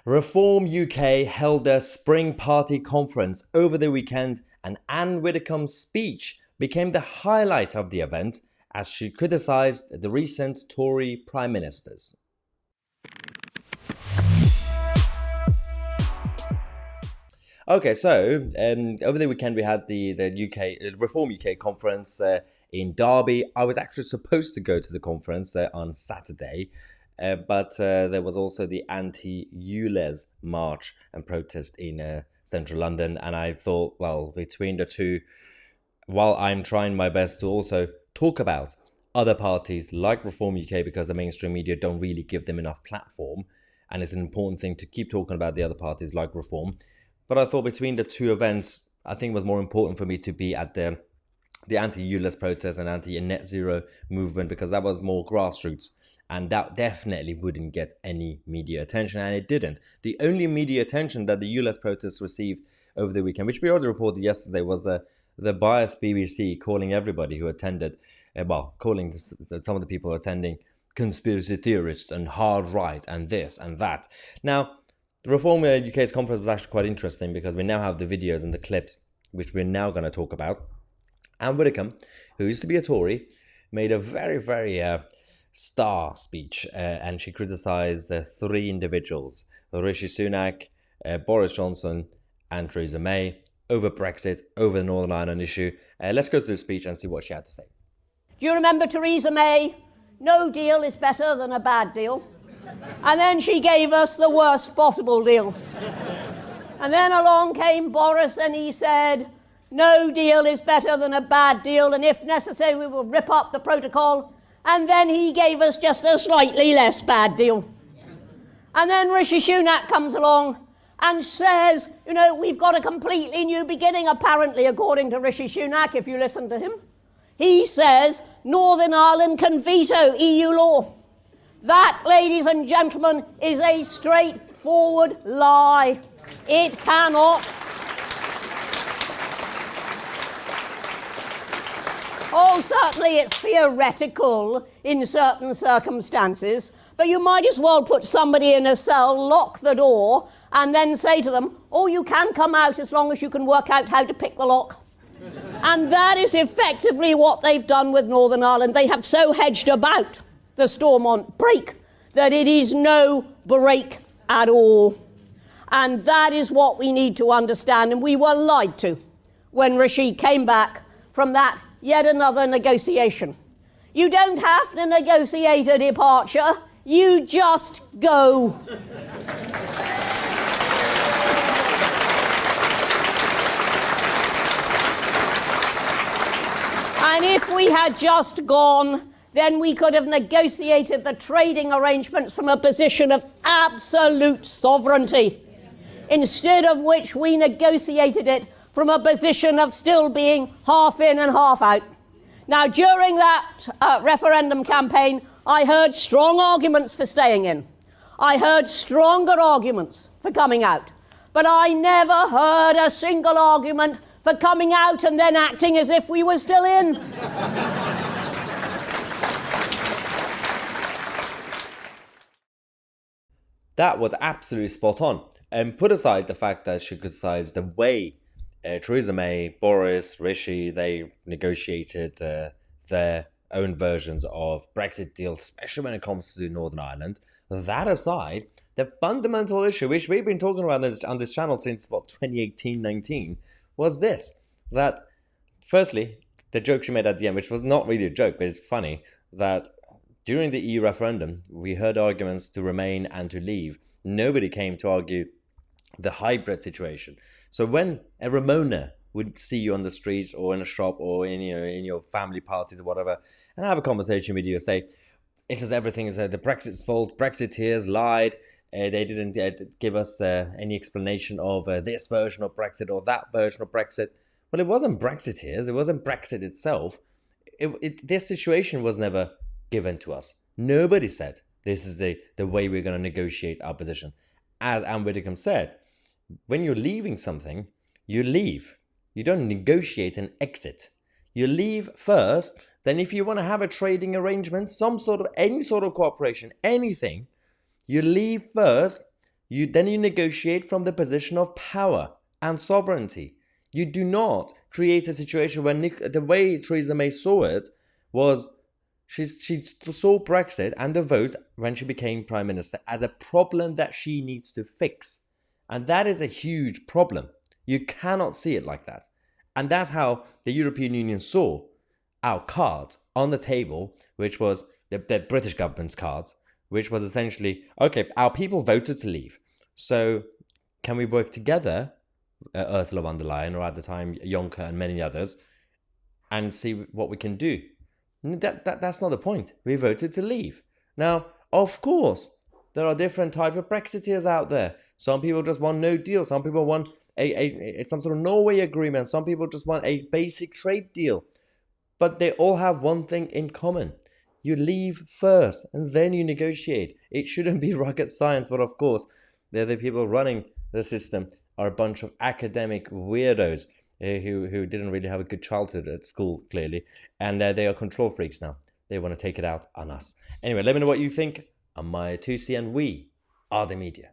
Reform UK held their spring party conference over the weekend, and Anne Widdecombe's speech became the highlight of the event as she criticised the recent Tory Prime Ministers. Okay, so over the weekend we had the UK Reform UK conference in Derby. I was actually supposed to go to the conference on Saturday, but there was also the anti-ULEZ march and protest in central London, and I thought, well, between the two, while I'm trying my best to also talk about other parties like Reform UK, because the mainstream media don't really give them enough platform, and it's an important thing to keep talking about the other parties like Reform. But I thought between the two events, I think it was more important for me to be at the anti-ULEZ protest and anti-net zero movement, because that was more grassroots, and that definitely wouldn't get any media attention, and it didn't. The only media attention that the ULEZ protests received over the weekend, which we already reported yesterday, was the biased BBC calling everybody who attended, calling some of the people attending conspiracy theorists and hard right and this and that. Now, the Reform UK's conference was actually quite interesting because we now have the videos and the clips, which we're now going to talk about. Anne Widdecombe, who used to be a Tory, made a very, very star speech, and she criticised the three individuals, Rishi Sunak, Boris Johnson and Theresa May, over Brexit, over the Northern Ireland issue. Let's go through the speech and see what she had to say. Do you remember Theresa May? No deal is better than a bad deal. And then she gave us the worst possible deal. And then along came Boris and he said, no deal is better than a bad deal, and if necessary we will rip up the protocol. And then he gave us just a slightly less bad deal. And then Rishi Sunak comes along and says, we've got a completely new beginning, apparently, according to Rishi Sunak, if you listen to him. He says Northern Ireland can veto EU law. That, ladies and gentlemen, is a straightforward lie. It cannot. Oh, certainly it's theoretical in certain circumstances, but you might as well put somebody in a cell, lock the door, and then say to them, oh, you can come out as long as you can work out how to pick the lock. And that is effectively what they've done with Northern Ireland. They have so hedged about the Stormont break that it is no break at all. And that is what we need to understand. And we were lied to when Rishi came back from that yet another negotiation. You don't have to negotiate a departure. You just go. And if we had just gone, then we could have negotiated the trading arrangements from a position of absolute sovereignty, instead of which we negotiated it from a position of still being half in and half out. Now, during that referendum campaign, I heard strong arguments for staying in. I heard stronger arguments for coming out. But I never heard a single argument for coming out and then acting as if we were still in. That was absolutely spot on. And put aside the fact that she criticised the way Theresa May, Boris, Rishi, they negotiated their own versions of Brexit deal, especially when it comes to Northern Ireland. That aside, the fundamental issue, which we've been talking about on this channel since, 2018-19, was this. That, firstly, the joke she made at the end, which was not really a joke, but it's funny, that during the EU referendum, we heard arguments to remain and to leave. Nobody came to argue the hybrid situation. So when a Ramona would see you on the streets or in a shop or in your family parties or whatever, and have a conversation with you and say, it says everything is the Brexit's fault, Brexiteers lied, they didn't give us any explanation of this version of Brexit or that version of Brexit. Well, it wasn't Brexiteers, it wasn't Brexit itself. This situation was never given to us. Nobody said this is the way we're going to negotiate our position. As Anne Widdecombe said, when you're leaving something, you leave. You don't negotiate an exit. You leave first, then if you want to have a trading arrangement, any sort of cooperation, anything, you leave first, you negotiate from the position of power and sovereignty. You do not create a situation where the way Theresa May saw it was she saw Brexit and the vote when she became Prime Minister as a problem that she needs to fix. And that is a huge problem. You cannot see it like that. And that's how the European Union saw our cards on the table, which was the British government's cards, which was essentially, okay, our people voted to leave. So can we work together, Ursula von der Leyen, or at the time Juncker and many others, and see what we can do? That's not the point. We voted to leave. Now, of course, there are different types of Brexiteers out there. Some people just want no deal. Some people want some sort of Norway agreement. Some people just want a basic trade deal. But they all have one thing in common. You leave first and then you negotiate. It shouldn't be rocket science, but of course, the people running the system are a bunch of academic weirdos who didn't really have a good childhood at school, clearly. And they are control freaks now. They want to take it out on us. Anyway, let me know what you think. I'm Mahyar Tousi, and we are the media.